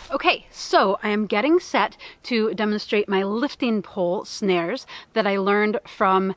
Okay, so I am getting set to demonstrate my lifting pole snares that I learned from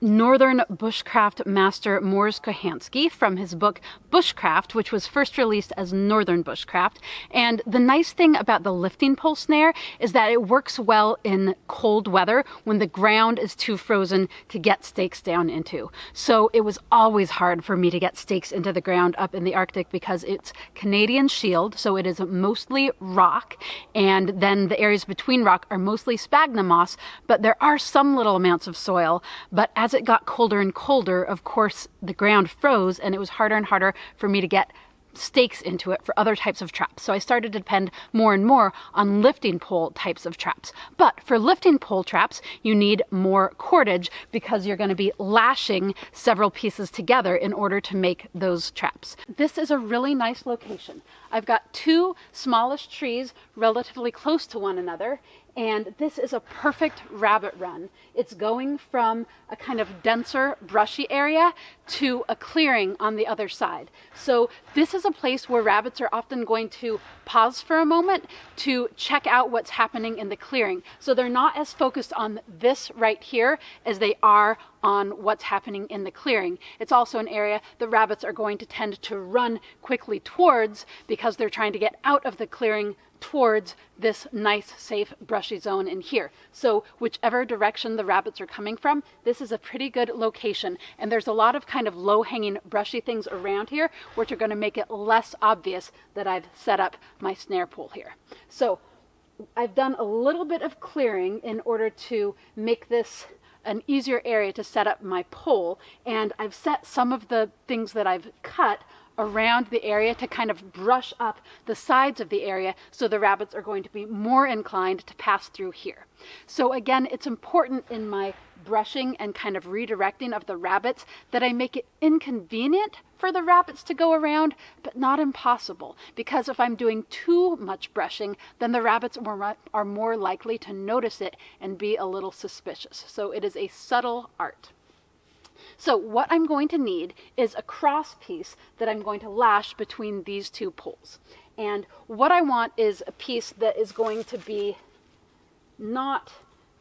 Northern bushcraft master Mors Kochanski from his book Bushcraft, which was first released as Northern Bushcraft. And the nice thing about the lifting pole snare is that it works well in cold weather when the ground is too frozen to get stakes down into. So it was always hard for me to get stakes into the ground up in the Arctic because it's Canadian shield, so it is mostly rock, and then the areas between rock are mostly sphagnum moss, but there are some little amounts of soil. But as it got colder and colder, of course, the ground froze and it was harder and harder for me to get stakes into it for other types of traps. So I started to depend more and more on lifting pole types of traps. But for lifting pole traps, you need more cordage because you're going to be lashing several pieces together in order to make those traps. This is a really nice location. I've got two smallish trees relatively close to one another, and this is a perfect rabbit run. It's going from a kind of denser, brushy area to a clearing on the other side. So this is a place where rabbits are often going to pause for a moment to check out what's happening in the clearing. So they're not as focused on this right here as they are on what's happening in the clearing. It's also an area the rabbits are going to tend to run quickly towards because they're trying to get out of the clearing towards this nice, safe, brushy zone in here. So whichever direction the rabbits are coming from, this is a pretty good location. And there's a lot of kind of low-hanging, brushy things around here, which are going to make it less obvious that I've set up my snare pole here. So I've done a little bit of clearing in order to make this an easier area to set up my pole, and I've set some of the things that I've cut around the area to kind of brush up the sides of the area so the rabbits are going to be more inclined to pass through here. So again, it's important in my brushing and kind of redirecting of the rabbits that I make it inconvenient for the rabbits to go around, but not impossible, because if I'm doing too much brushing, then the rabbits are more likely to notice it and be a little suspicious. So it is a subtle art. So what I'm going to need is a cross piece that I'm going to lash between these two poles. And what I want is a piece that is going to be not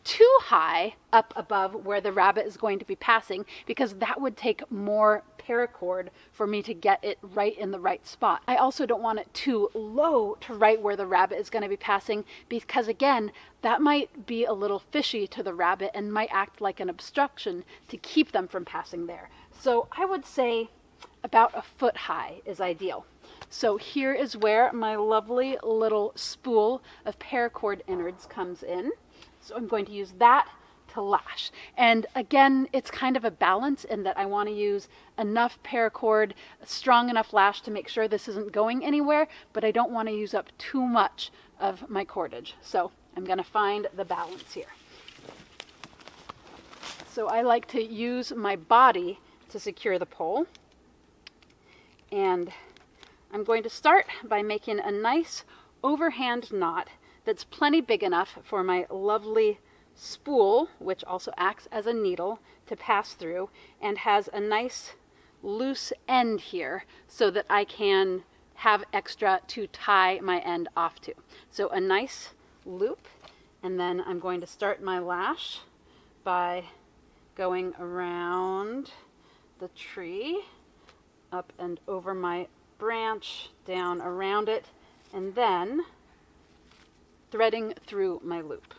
too high up above where the rabbit is going to be passing, because that would take more paracord for me to get it right in the right spot. I also don't want it too low to right where the rabbit is going to be passing, because again, that might be a little fishy to the rabbit and might act like an obstruction to keep them from passing there. So I would say about a foot high is ideal. So here is where my lovely little spool of paracord innards comes in. So I'm going to use that to lash. And again, it's kind of a balance in that I want to use enough paracord, strong enough lash to make sure this isn't going anywhere, but I don't want to use up too much of my cordage. So I'm going to find the balance here. So I like to use my body to secure the pole. And I'm going to start by making a nice overhand knot that's plenty big enough for my lovely spool, which also acts as a needle, to pass through, and has a nice loose end here so that I can have extra to tie my end off to. So a nice loop, and then I'm going to start my lash by going around the tree, up and over my branch, down around it, and then threading through my loop.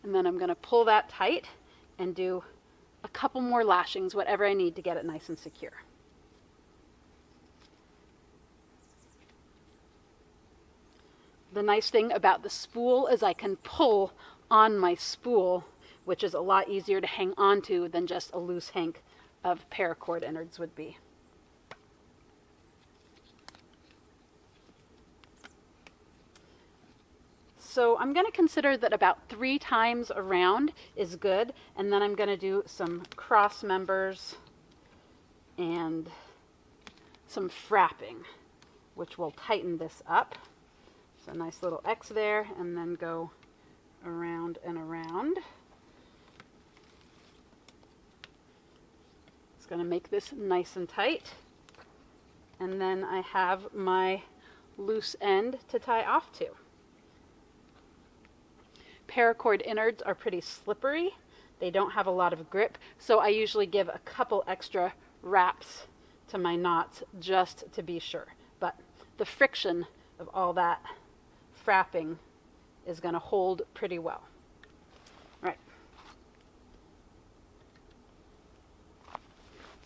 And then I'm going to pull that tight and do a couple more lashings, whatever I need to get it nice and secure. The nice thing about the spool is I can pull on my spool, which is a lot easier to hang on to than just a loose hank of paracord innards would be. So I'm going to consider that about 3 times around is good, and then I'm going to do some cross members and some frapping, which will tighten this up. So a nice little X there, and then go around and around. It's going to make this nice and tight. And then I have my loose end to tie off to. Paracord innards are pretty slippery. They don't have a lot of grip, so I usually give a couple extra wraps to my knots just to be sure. But the friction of all that frapping is going to hold pretty well. All right.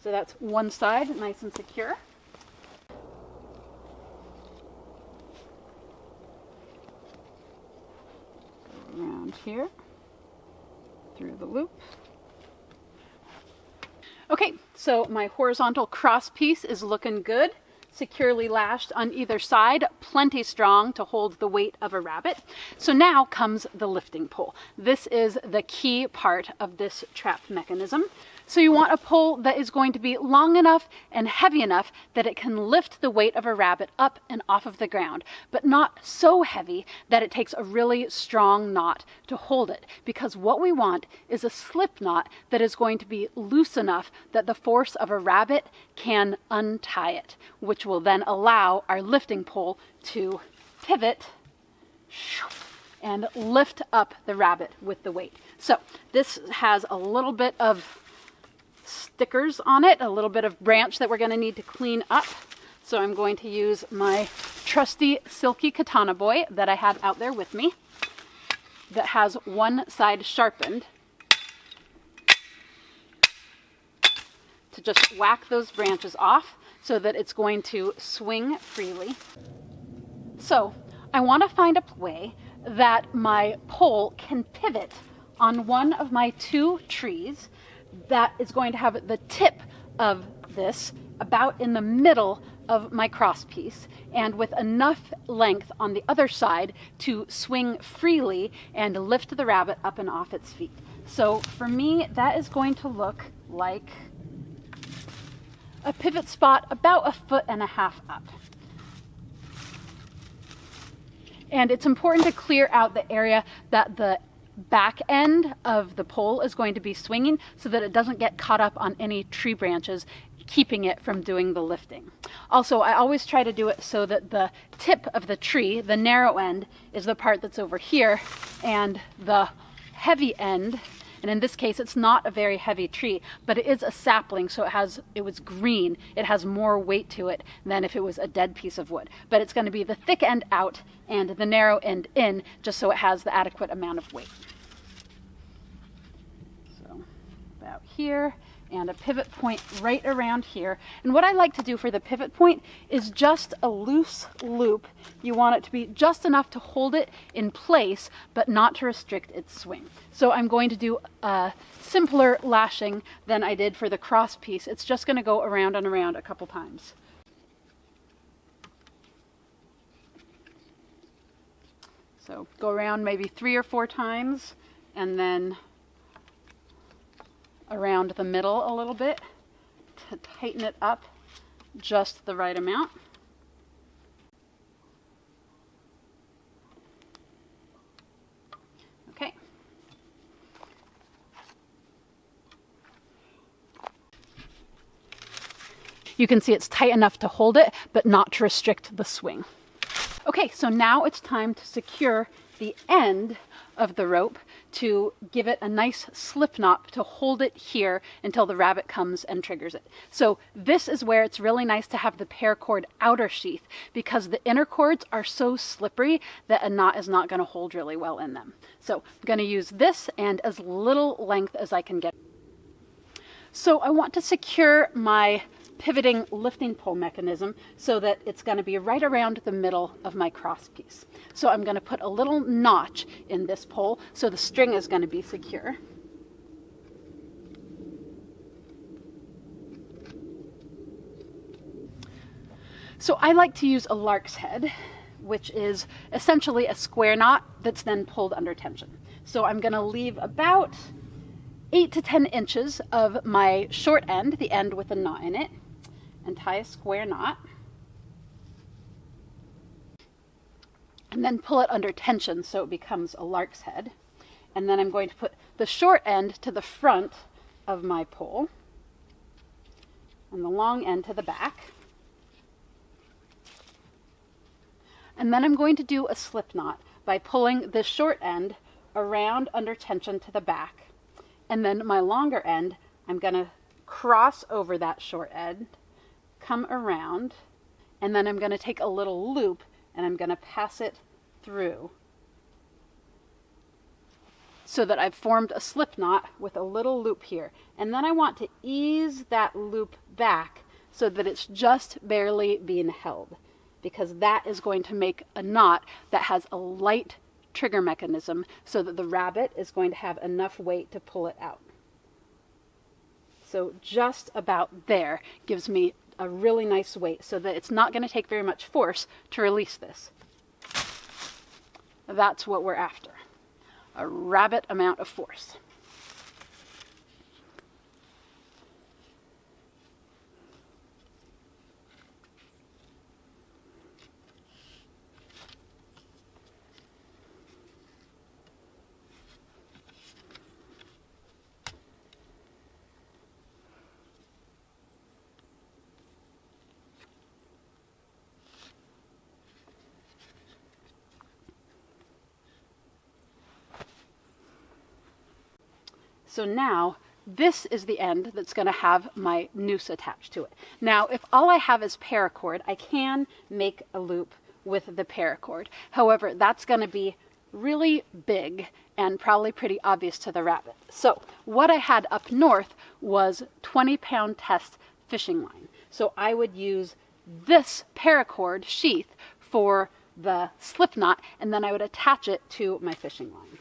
So that's one side, nice and secure. Around here, through the loop. Okay, so my horizontal cross piece is looking good, securely lashed on either side, plenty strong to hold the weight of a rabbit. So now comes the lifting pole. This is the key part of this trap mechanism. So you want a pole that is going to be long enough and heavy enough that it can lift the weight of a rabbit up and off of the ground, but not so heavy that it takes a really strong knot to hold it. Because what we want is a slip knot that is going to be loose enough that the force of a rabbit can untie it, which will then allow our lifting pole to pivot and lift up the rabbit with the weight. So this has a little bit of stickers on it, a little bit of branch that we're going to need to clean up. So I'm going to use my trusty silky katana boy that I had out there with me that has one side sharpened to just whack those branches off so that it's going to swing freely. So I want to find a way that my pole can pivot on one of my two trees that is going to have the tip of this about in the middle of my cross piece and with enough length on the other side to swing freely and lift the rabbit up and off its feet. So for me, that is going to look like a pivot spot about 1.5 feet up. And it's important to clear out the area that the back end of the pole is going to be swinging so that it doesn't get caught up on any tree branches, keeping it from doing the lifting. Also, I always try to do it so that the tip of the tree, the narrow end, is the part that's over here, and the heavy end, and in this case it's not a very heavy tree, but it is a sapling, so it was green. It has more weight to it than if it was a dead piece of wood. But it's going to be the thick end out and the narrow end in, just so it has the adequate amount of weight. So about here, and a pivot point right around here. And what I like to do for the pivot point is just a loose loop. You want it to be just enough to hold it in place, but not to restrict its swing. So I'm going to do a simpler lashing than I did for the cross piece. It's just going to go around and around a couple times. So go around maybe 3 or 4 times, and then around the middle a little bit to tighten it up just the right amount. Okay. You can see it's tight enough to hold it, but not to restrict the swing. Okay, so now it's time to secure the end of the rope to give it a nice slip knot to hold it here until the rabbit comes and triggers it. So this is where it's really nice to have the paracord outer sheath, because the inner cords are so slippery that a knot is not going to hold really well in them. So I'm going to use this and as little length as I can get. So I want to secure my pivoting lifting pole mechanism so that it's going to be right around the middle of my cross piece. So I'm going to put a little notch in this pole so the string is going to be secure. So I like to use a lark's head, which is essentially a square knot that's then pulled under tension. So I'm going to leave about 8 to 10 inches of my short end, the end with a knot in it, and tie a square knot. And then pull it under tension so it becomes a lark's head. And then I'm going to put the short end to the front of my pole. and the long end to the back. And then I'm going to do a slip knot by pulling the short end around under tension to the back. And then my longer end, I'm going to cross over that short end, come around, and then I'm going to take a little loop and I'm going to pass it through so that I've formed a slip knot with a little loop here. And then I want to ease that loop back so that it's just barely being held, because that is going to make a knot that has a light trigger mechanism so that the rabbit is going to have enough weight to pull it out. So just about there gives me a really nice weight so that it's not going to take very much force to release this. That's what we're after. A rabbit amount of force. So now this is the end that's going to have my noose attached to it. Now, if all I have is paracord, I can make a loop with the paracord. However, that's going to be really big and probably pretty obvious to the rabbit. So what I had up north was 20-pound test fishing line. So I would use this paracord sheath for the slip knot, and then I would attach it to my fishing line.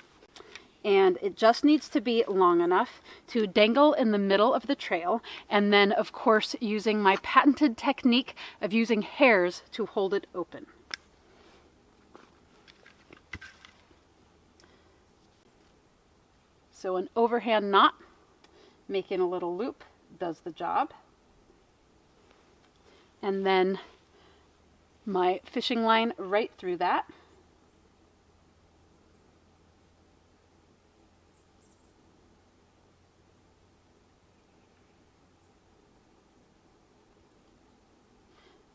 And it just needs to be long enough to dangle in the middle of the trail, and then of course using my patented technique of using hares to hold it open. So an overhand knot, making a little loop, does the job. And then my fishing line right through that.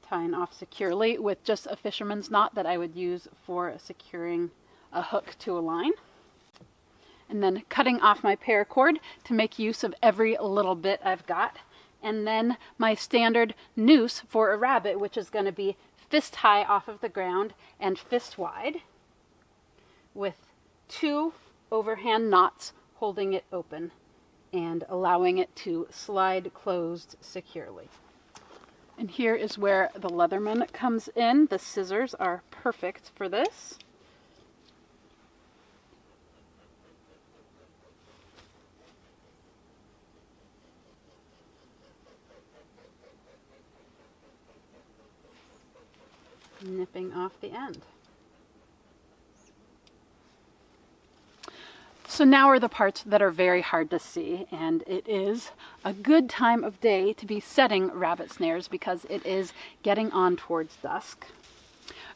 Tying off securely with just a fisherman's knot that I would use for securing a hook to a line. And then cutting off my paracord to make use of every little bit I've got. And then my standard noose for a rabbit, which is going to be fist high off of the ground and fist wide, with 2 overhand knots holding it open and allowing it to slide closed securely. And here is where the Leatherman comes in. The scissors are perfect for this. Nipping off the end. So now are the parts that are very hard to see, and it is a good time of day to be setting rabbit snares because it is getting on towards dusk.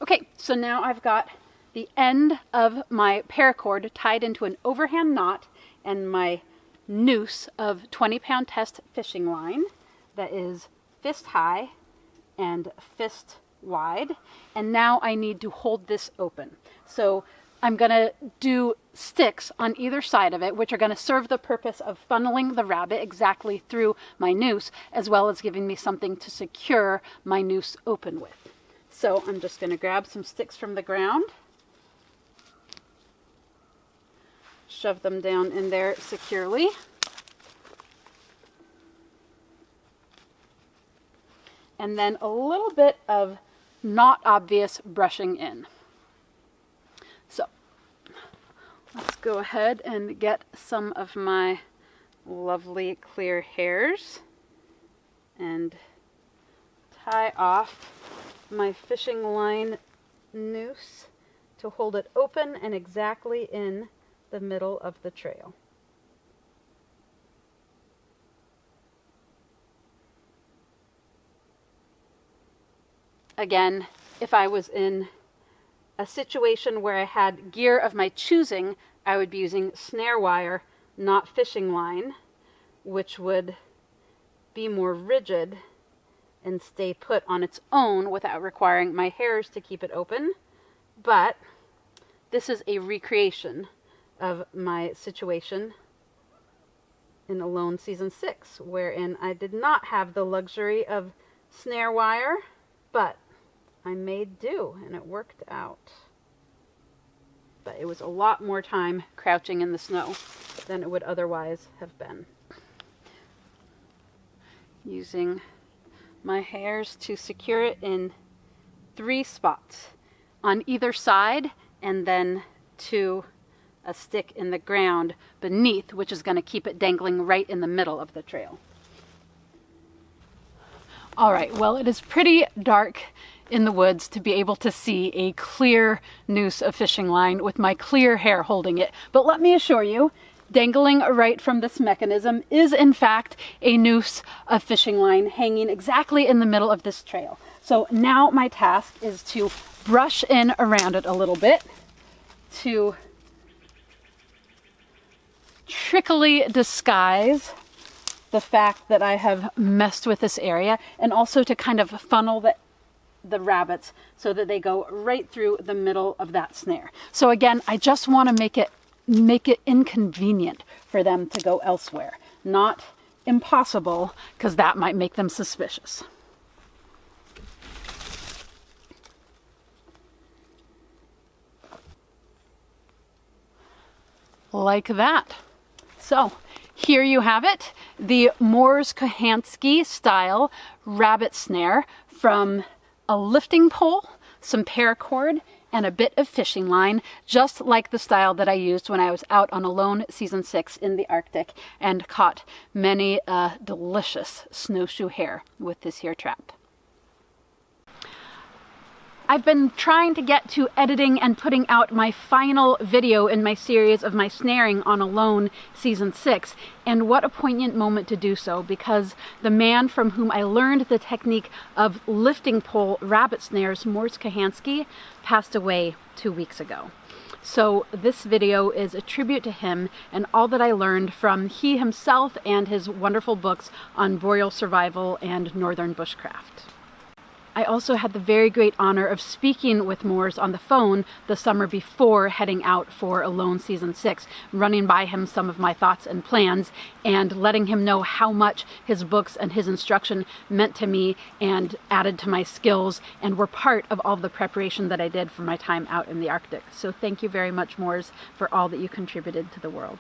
Okay, so now I've got the end of my paracord tied into an overhand knot and my noose of 20-pound test fishing line that is fist high and fist wide, and now I need to hold this open. So I'm going to do sticks on either side of it, which are going to serve the purpose of funneling the rabbit exactly through my noose, as well as giving me something to secure my noose open with. So I'm just going to grab some sticks from the ground, shove them down in there securely, and then a little bit of not obvious brushing in. So let's go ahead and get some of my lovely clear hairs and tie off my fishing line noose to hold it open and exactly in the middle of the trail. Again, if I was in a situation where I had gear of my choosing, I would be using snare wire, not fishing line, which would be more rigid and stay put on its own without requiring my hares to keep it open. But this is a recreation of my situation in Alone Season 6, wherein I did not have the luxury of snare wire, but I made do, and it worked out. But it was a lot more time crouching in the snow than it would otherwise have been. Using my hares to secure it in 3 spots on either side, and then to a stick in the ground beneath, which is going to keep it dangling right in the middle of the trail. All right, well, it is pretty dark in the woods to be able to see a clear noose of fishing line with my clear hair holding it. But let me assure you, dangling right from this mechanism is in fact a noose of fishing line hanging exactly in the middle of this trail. So now my task is to brush in around it a little bit, to trickily disguise the fact that I have messed with this area, and also to kind of funnel the rabbits so that they go right through the middle of that snare. So again, I just want to make it inconvenient for them to go elsewhere, not impossible, because that might make them suspicious. Like that. So here you have it, the Mors Kochanski style rabbit snare from a lifting pole, some paracord, and a bit of fishing line, just like the style that I used when I was out on Alone Season 6 in the Arctic and caught many a delicious snowshoe hare with this here trap. I've been trying to get to editing and putting out my final video in my series of my snaring on Alone Season 6, and what a poignant moment to do so, because the man from whom I learned the technique of lifting pole rabbit snares, Mors Kochanski, passed away 2 weeks ago. So this video is a tribute to him and all that I learned from he himself and his wonderful books on boreal survival and northern bushcraft. I also had the very great honor of speaking with Mors on the phone the summer before heading out for Alone Season 6, running by him some of my thoughts and plans and letting him know how much his books and his instruction meant to me and added to my skills and were part of all the preparation that I did for my time out in the Arctic. So thank you very much, Mors, for all that you contributed to the world.